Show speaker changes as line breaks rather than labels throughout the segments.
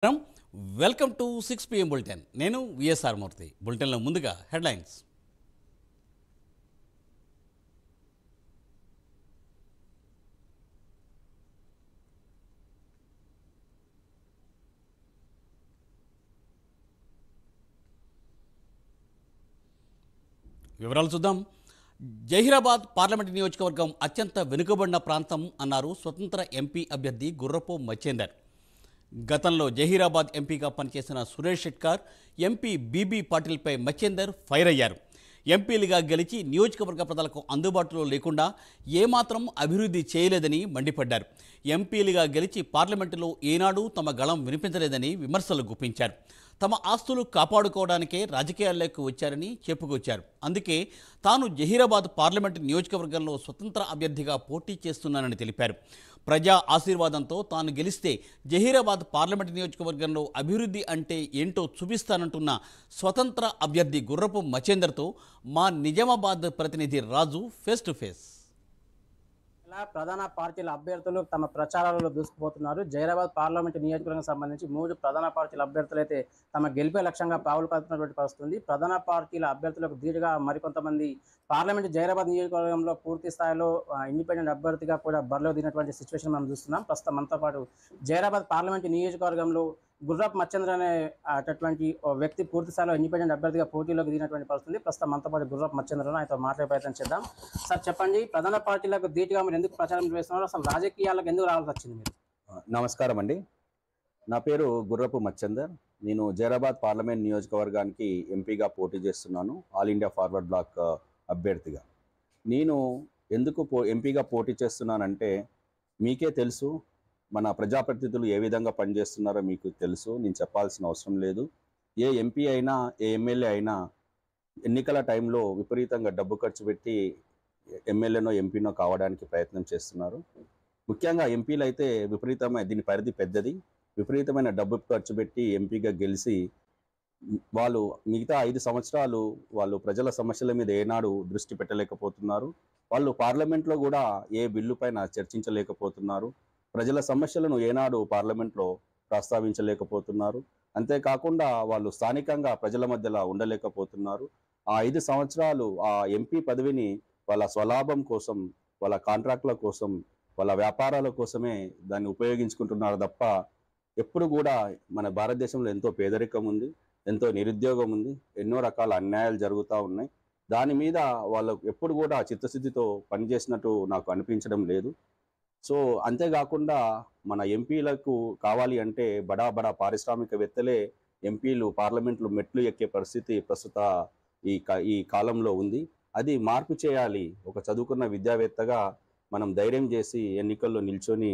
Welcome to 6 PM bulletin. నేను VSR మూర్తి. బులెటిన్లో ముందుగా హెడ్లైన్స్. వివరాలు చూద్దాం. జహీరాబాద్ పార్లమెంటు నియోజకవర్గం అత్యంత వెనుకబడిన ప్రాంతం అన్నారు స్వతంత్ర ఎంపీ అభ్యర్థి గుర్రపు మచ్చేందర్. గతంలో జహీరాబాద్ ఎంపీగా పనిచేసిన సురేష్ షెట్కార్, ఎంపీ బీబీ పాటిల్పై మచ్చేందర్ ఫైర్ అయ్యారు. ఎంపీలుగా గెలిచి నియోజకవర్గ ప్రజలకు అందుబాటులో లేకుండా ఏమాత్రం అభివృద్ధి చేయలేదని మండిపడ్డారు. ఎంపీలుగా గెలిచి పార్లమెంటులో ఏనాడూ తమ గళం వినిపించలేదని విమర్శలు గుప్పించారు. తమ ఆస్తులు కాపాడుకోవడానికే రాజకీయాల్లోకి వచ్చారని చెప్పుకొచ్చారు. అందుకే తాను జహీరాబాద్ పార్లమెంటు నియోజకవర్గంలో స్వతంత్ర అభ్యర్థిగా పోటీ చేస్తున్నానని తెలిపారు. ప్రజా ఆశీర్వాదంతో తాను గెలిస్తే జహీరాబాద్ పార్లమెంటు నియోజకవర్గంలో అభివృద్ధి అంటే ఏంటో చూపిస్తానంటున్న స్వతంత్ర అభ్యర్థి గుర్రపు మచ్చేందర్తో మా నిజామాబాద్ ప్రతినిధి రాజు ఫేస్ టు ఫేస్.
ప్రధాన పార్టీల అభ్యర్థులు తమ ప్రచారాలలో దూసుకుపోతున్నారు. జహీరాబాద్ పార్లమెంటు నియోజకవర్గం సంబంధించి 3 ప్రధాన పార్టీల అభ్యర్థులు అయితే తమ గెలిపే లక్ష్యంగా పావులు కదుతున్నటువంటి పరిస్థితుంది. ప్రధాన పార్టీల అభ్యర్థులకు ధీటుగా మరికొంతమంది పార్లమెంటు జహీరాబాద్ నియోజకవర్గంలో పూర్తి స్థాయిలో ఇండిపెండెంట్ అభ్యర్థిగా కూడా బరిలో దిగినటువంటి సిచ్యువేషన్ మనం చూస్తున్నాం. ప్రస్తుతం మనతో పాటు జహీరాబాద్ పార్లమెంటు నియోజకవర్గంలో గుర్రపు మచ్చేంద్ర అనే అటువంటి వ్యక్తి పూర్తి స్థాయిలో ఇండిపెండెంట్ అభ్యర్థిగా పోటీలోకి దిగినటువంటి పరిస్థితుంది. ప్రస్తుతం మనతో పాటు గుర్రపు మచ్చేంద్రను ఆయనతో మాట్లాడే ప్రయత్నం చేద్దాం. సార్ చెప్పండి, ప్రధాన పార్టీలకు ధీటుగా మీరు ఎందుకు ప్రచారం చేస్తున్నారు? అసలు రాజకీయాలకు ఎందుకు రావాల్సి వచ్చింది మీరు?
నమస్కారం అండి, నా పేరు గుర్రపు మచ్చేందర్. నేను జహీరాబాద్ పార్లమెంట్ నియోజకవర్గానికి ఎంపీగా పోటీ చేస్తున్నాను, ఆల్ ఇండియా ఫార్వర్డ్ బ్లాక్ అభ్యర్థిగా. నేను ఎందుకు ఎంపీగా పోటీ చేస్తున్నానంటే మీకే తెలుసు, మన ప్రజాప్రతినిధులు ఏ విధంగా పనిచేస్తున్నారో మీకు తెలుసు, నేను చెప్పాల్సిన అవసరం లేదు. ఏ ఎంపీ అయినా ఏ ఎమ్మెల్యే అయినా ఎన్నికల టైంలో విపరీతంగా డబ్బు ఖర్చు పెట్టి ఎమ్మెల్యేనో ఎంపీనో కావడానికి ప్రయత్నం చేస్తున్నారు. ముఖ్యంగా ఎంపీలు అయితే విపరీతమైన, దీని పరిధి పెద్దది, విపరీతమైన డబ్బు ఖర్చు పెట్టి ఎంపీగా గెలిచి వాళ్ళు మిగతా 5 సంవత్సరాలు వాళ్ళు ప్రజల సమస్యల మీద ఏనాడు దృష్టి పెట్టలేకపోతున్నారు. వాళ్ళు పార్లమెంట్లో కూడా ఏ బిల్లు పైన చర్చించలేకపోతున్నారు. ప్రజల సమస్యలను ఏనాడు పార్లమెంట్లో ప్రస్తావించలేకపోతున్నారు. అంతేకాకుండా వాళ్ళు స్థానికంగా ప్రజల మధ్యలో ఉండలేకపోతున్నారు. ఆ 5 సంవత్సరాలు ఆ ఎంపీ పదవిని వాళ్ళ స్వలాభం కోసం, వాళ్ళ కాంట్రాక్ట్ల కోసం, వాళ్ళ వ్యాపారాల కోసమే దాన్ని ఉపయోగించుకుంటున్నారు తప్ప ఎప్పుడు కూడా మన భారతదేశంలో ఎంతో పేదరికం ఉంది, ఎంతో నిరుద్యోగం ఉంది, ఎన్నో రకాల అన్యాయాలు జరుగుతూ ఉన్నాయి. దాని మీద వాళ్ళకు ఎప్పుడు కూడా చిత్తశుద్ధితో పనిచేసినట్టు నాకు అనిపించడం లేదు. సో అంతేకాకుండా మన ఎంపీలకు కావాలి అంటే బడా బడా పారిశ్రామికవేత్తలే ఎంపీలు పార్లమెంట్లో మెట్లు ఎక్కే పరిస్థితి ప్రస్తుత ఈ కాలంలో ఉంది. అది మార్పు చేయాలి. ఒక చదువుకున్న విద్యావేత్తగా మనం ధైర్యం చేసి ఎన్నికల్లో నిల్చొని,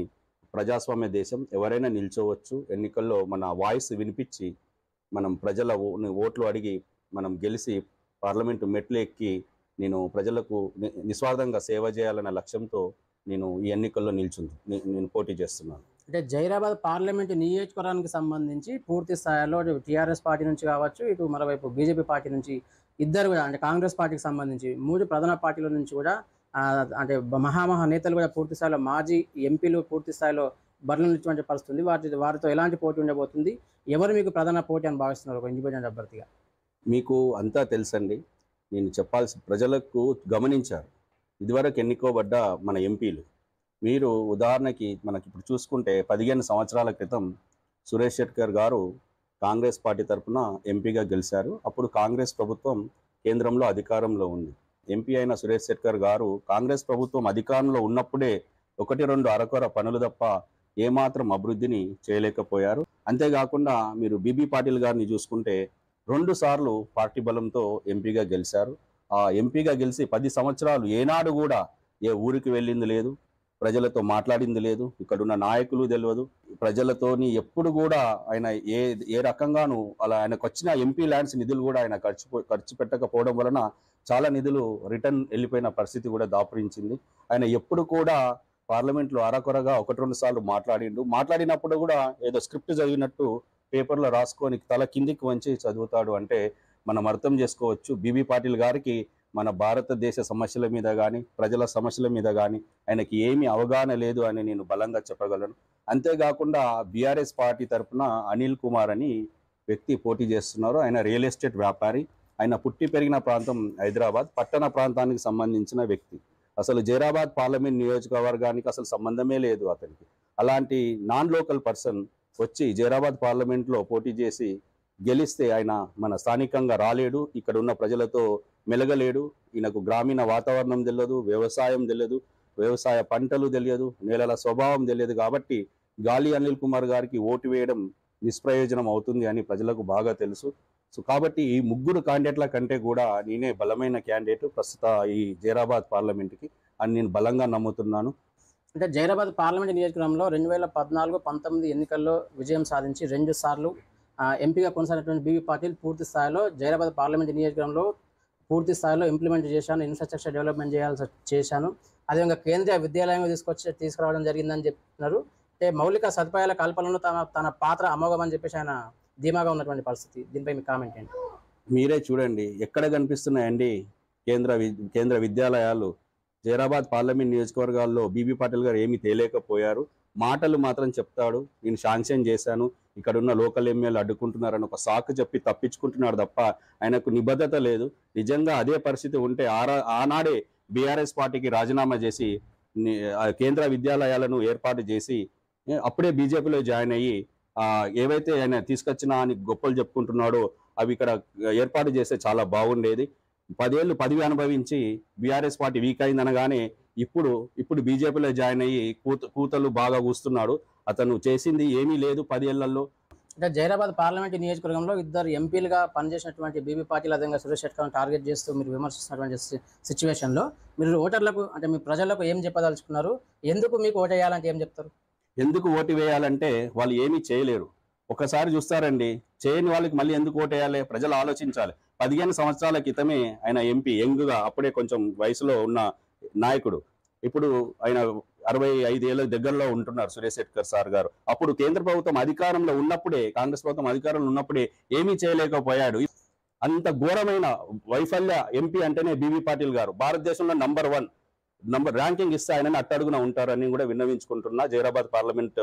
ప్రజాస్వామ్య దేశం, ఎవరైనా నిల్చోవచ్చు. ఎన్నికల్లో మన వాయిస్ వినిపించి మనం ప్రజల ఓట్లు అడిగి మనం గెలిచి పార్లమెంటు మెట్లు ఎక్కి నేను ప్రజలకు నిస్వార్థంగా సేవ చేయాలన్న లక్ష్యంతో నేను ఈ ఎన్నికల్లో నేను పోటీ చేస్తున్నాను.
అంటే జహీరాబాద్ పార్లమెంటు నియోజకవర్గానికి సంబంధించి పూర్తి స్థాయిలో టీఆర్ఎస్ పార్టీ నుంచి కావచ్చు, ఇటు మరోవైపు బీజేపీ పార్టీ నుంచి ఇద్దరు కూడా, అంటే కాంగ్రెస్ పార్టీకి సంబంధించి 3 ప్రధాన పార్టీల నుంచి కూడా అంటే మహామహా నేతలు కూడా పూర్తి స్థాయిలో, మాజీ ఎంపీలు పూర్తి స్థాయిలో బరిలో నిలిచినటువంటి పరిస్థితుంది. వారితో ఎలాంటి పోటీ ఉండబోతుంది? ఎవరు మీకు ప్రధాన పోటీ అని భావిస్తున్నారు ఒక ఇండిపెండెంట్ అభ్యర్థిగా?
మీకు అంతా తెలుసండి. నేను చెప్పాల్సి, ప్రజలకు గమనించారు ఇదివరకు ఎన్నుకోబడ్డ మన ఎంపీలు. మీరు ఉదాహరణకి మనకి ఇప్పుడు చూసుకుంటే 15 సంవత్సరాల క్రితం సురేష్ షెట్కర్ గారు కాంగ్రెస్ పార్టీ తరఫున ఎంపీగా గెలిచారు. అప్పుడు కాంగ్రెస్ ప్రభుత్వం కేంద్రంలో అధికారంలో ఉంది. ఎంపీ అయిన సురేష్ షెట్కర్ గారు కాంగ్రెస్ ప్రభుత్వం అధికారంలో ఉన్నప్పుడే 1-2 అరకొర పనులు తప్ప ఏమాత్రం అభివృద్ధిని చేయలేకపోయారు. అంతేకాకుండా మీరు బీబీ పాటిల్ గారిని చూసుకుంటే 2 సార్లు పార్టీ బలంతో ఎంపీగా గెలిచారు. ఆ ఎంపీగా గెలిచి 10 సంవత్సరాలు ఏనాడు కూడా ఏ ఊరికి వెళ్ళింది లేదు, ప్రజలతో మాట్లాడింది లేదు, ఇక్కడున్న నాయకులు తెలియదు. ప్రజలతోని ఎప్పుడు కూడా ఆయన ఏ రకంగానూ అలా ఆయనకు వచ్చిన ఎంపీ ల్యాండ్స్ నిధులు కూడా ఆయన ఖర్చు పెట్టకపోవడం వలన చాలా నిధులు రిటర్న్ వెళ్ళిపోయిన పరిస్థితి కూడా దాపురించింది. ఆయన ఎప్పుడు కూడా పార్లమెంట్లో అరకొరగా 1-2 సార్లు మాట్లాడినప్పుడు కూడా ఏదో స్క్రిప్ట్ చదివినట్టు పేపర్లో రాసుకొని తల కిందికి వంచి చదువుతాడు. అంటే మనం అర్థం చేసుకోవచ్చు బీబీ పాటిల్ గారికి మన భారతదేశ సమస్యల మీద కానీ ప్రజల సమస్యల మీద కానీ ఆయనకి ఏమీ అవగాహన లేదు అని నేను బలంగా చెప్పగలను. అంతేకాకుండా బీఆర్ఎస్ పార్టీ తరఫున అనిల్ కుమార్ అని వ్యక్తి పోటీ చేస్తున్నారు. ఆయన రియల్ ఎస్టేట్ వ్యాపారి. ఆయన పుట్టి పెరిగిన ప్రాంతం హైదరాబాద్ పట్టణ ప్రాంతానికి సంబంధించిన వ్యక్తి. అసలు జైరాబాద్ పార్లమెంట్ నియోజకవర్గానికి అసలు సంబంధమే లేదు అతనికి. అలాంటి నాన్ లోకల్ పర్సన్ వచ్చి జైరాబాద్ పార్లమెంట్లో పోటీ చేసి గెలిస్తే ఆయన మన స్థానికంగా రాలేడు, ఇక్కడ ఉన్న ప్రజలతో మెలగలేడు. ఈయనకు గ్రామీణ వాతావరణం తెలియదు, వ్యవసాయం తెలియదు, వ్యవసాయ పంటలు తెలియదు, నేలల స్వభావం తెలియదు. కాబట్టి గాలి అనిల్ కుమార్ గారికి ఓటు వేయడం నిష్ప్రయోజనం అవుతుంది అని ప్రజలకు బాగా తెలుసు. సో కాబట్టి ఈ ముగ్గురు క్యాండిడేట్ల కంటే కూడా నేనే బలమైన క్యాండిడేట్ ప్రస్తుత ఈ జైరాబాద్ పార్లమెంట్కి అని నేను బలంగా నమ్ముతున్నాను.
అంటే జైరాబాద్ పార్లమెంట్ నియోజకవర్గంలో 2014-19 ఎన్నికల్లో విజయం సాధించి 2 సార్లు ఎంపీగా కొనసాగినటువంటి బీబీ పాటిల్ పూర్తి స్థాయిలో జైరాబాద్ పార్లమెంట్ నియోజకవర్గంలో పూర్తి స్థాయిలో ఇంప్లిమెంట్ చేశాను, ఇన్ఫ్రాస్ట్రక్చర్ డెవలప్మెంట్ చేశాను, అదేవిధంగా కేంద్రీయ విద్యాలయం తీసుకురావడం జరిగిందని చెప్తున్నారు. అంటే మౌలిక సదుపాయాల కల్పనలో తన పాత్ర అమోఘమని చెప్పేసి ఆయన ధీమాగా ఉన్నటువంటి పరిస్థితి. దీనిపై మీ కామెంట్ ఏంటి?
మీరే చూడండి ఎక్కడ కనిపిస్తున్నాయండి కేంద్ర విద్యాలయాలు. జైరాబాద్ పార్లమెంట్ నియోజకవర్గాల్లో బీబీ పాటిల్ గారు ఏమీ తేలేకపోయారు. మాటలు మాత్రం చెప్తాడు, నేను శాంక్షన్ చేశాను, ఇక్కడ ఉన్న లోకల్ ఎమ్మెల్యేలు అడ్డుకుంటున్నారని ఒక సాకు చెప్పి తప్పించుకుంటున్నాడు తప్ప ఆయనకు నిబద్ధత లేదు. నిజంగా అదే పరిస్థితి ఉంటే ఆనాడే బీఆర్ఎస్ పార్టీకి రాజీనామా చేసి కేంద్ర విద్యాలయాలను ఏర్పాటు చేసి అప్పుడే బీజేపీలో జాయిన్ అయ్యి ఏవైతే ఆయన తీసుకొచ్చినా అని గొప్పలు చెప్పుకుంటున్నాడో అవి ఇక్కడ ఏర్పాటు చేస్తే చాలా బాగుండేది. 10 ఏళ్ళు పదవి అనుభవించి బీఆర్ఎస్ పార్టీ వీక్ అయిందనగానే ఇప్పుడు బీజేపీలో జాయిన్ అయ్యి కూతలు బాగా కూస్తున్నాడు. అతను చేసింది ఏమీ లేదు 10 ఏళ్లలో.
అంటే జైరాబాద్ పార్లమెంట్ నియోజకవర్గంలో 2 ఎంపీలుగా పనిచేసినటువంటి బీబీ పాటిల్ అదేవిధంగా సురేష్ షెట్కర్ను టార్గెట్ చేస్తూ మీరు విమర్శిస్తున్నటువంటి సిచ్యువేషన్లో మీరు ఓటర్లకు అంటే మీ ప్రజలకు ఏం చెప్పదలుచుకున్నారు? ఎందుకు మీకు ఓటు వేయాలంటే ఏం చెప్తారు?
ఎందుకు ఓటు వేయాలంటే వాళ్ళు ఏమీ చేయలేరు. ఒకసారి చూస్తారండి, చేయని వాళ్ళకి మళ్ళీ ఎందుకు ఓటు వేయాలి? ప్రజలు ఆలోచించాలి. 15 సంవత్సరాల క్రితమే ఆయన ఎంపీ, యంగ్గా అప్పుడే కొంచెం వయసులో ఉన్న నాయకుడు. ఇప్పుడు ఆయన 65 ఏళ్ళ దగ్గరలో ఉంటున్నారు సురేష్ షెట్కర్ సార్ గారు. అప్పుడు కేంద్ర ప్రభుత్వం అధికారంలో ఉన్నప్పుడే, కాంగ్రెస్ ప్రభుత్వం అధికారంలో ఉన్నప్పుడే ఏమీ చేయలేకపోయాడు. అంత ఘోరమైన వైఫల్య ఎంపీ అంటేనే బీబీ పాటిల్ గారు. భారతదేశంలో నంబర్ ర్యాంకింగ్ ఇస్తే ఆయనని అట్టడుగున ఉంటారని కూడా విన్నవించుకుంటున్నా జైరాబాద్ పార్లమెంట్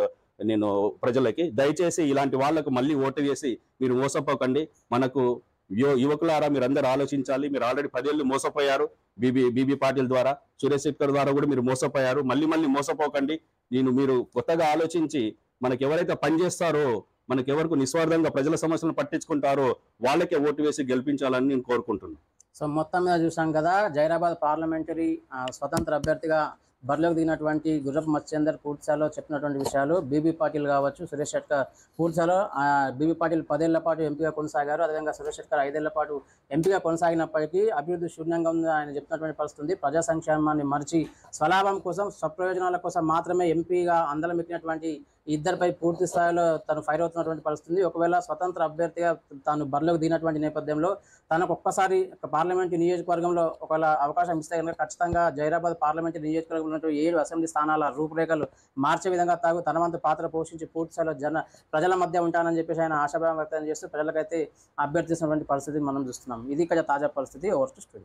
నేను ప్రజలకి. దయచేసి ఇలాంటి వాళ్లకు మళ్ళీ ఓటు వేసి మీరు మోసపోకండి. మనకు యువకులారా మీరందరూ ఆలోచించాలి. మీరు ఆల్రెడీ 10 ఏళ్ళు మోసపోయారు బీబీ పాటిల్ ద్వారా, సురేష్ షెట్కర్ ద్వారా కూడా మీరు మోసపోయారు. మళ్ళీ మోసపోకండి. మీరు కొత్తగా ఆలోచించి మనకి ఎవరైతే పనిచేస్తారో, మనకెవరికి నిస్వార్థంగా ప్రజల సమస్యలను పట్టించుకుంటారో వాళ్ళకే ఓటు వేసి గెలిపించాలని నేను కోరుకుంటున్నాను.
సో మొత్తం మీద చూసాం కదా, జైరాబాద్ పార్లమెంటరీ స్వతంత్ర అభ్యర్థిగా బరిలోకి దిగినటువంటి గుర్రపు మత్స్యేందర్ పూర్తిస్థాయిలో చెప్పినటువంటి విషయాలు, బీబీ పాటిల్ కావచ్చు, సురేష్ షెట్కర్ పూర్తిస్థాయిలో బీబీ పాటిల్ 10 ఏళ్ల పాటు ఎంపీగా కొనసాగారు. అదేవిధంగా సురేష్ షెట్కర్ 5 ఏళ్ల పాటు ఎంపీగా కొనసాగినప్పటికీ అభివృద్ధి శూన్యంగా ఉంది ఆయన చెప్పినటువంటి పరిస్థితి. ప్రజా సంక్షేమాన్ని మరిచి స్వలాభం కోసం, స్వప్రయోజనాల కోసం మాత్రమే ఎంపీగా అందలం ఎక్కినటువంటి ఇద్దరిపై పూర్తి స్థాయిలో తను ఫైర్ అవుతున్నటువంటి పరిస్థితి. ఒకవేళ స్వతంత్ర అభ్యర్థిగా తాను బరిలోకి దిగినటువంటి నేపథ్యంలో తనకు ఒక్కసారి పార్లమెంటు నియోజకవర్గంలో ఒకవేళ అవకాశం ఇస్తే కనుక ఖచ్చితంగా జైరాబాద్ పార్లమెంటు నియోజకవర్గంలో 7 అసెంబ్లీ స్థానాల రూపురేఖలు మార్చే విధంగా తన వంతు పాత్ర పోషించి పూర్తి స్థాయిలో ప్రజల మధ్య ఉంటానని చెప్పేసి ఆయన ఆశాభావం వ్యక్తం చేస్తూ ప్రజలకైతే అభ్యర్థిస్తున్నటువంటి పరిస్థితి మనం చూస్తున్నాం. ఇది ఇక్కడ తాజా పరిస్థితి. Over to studio.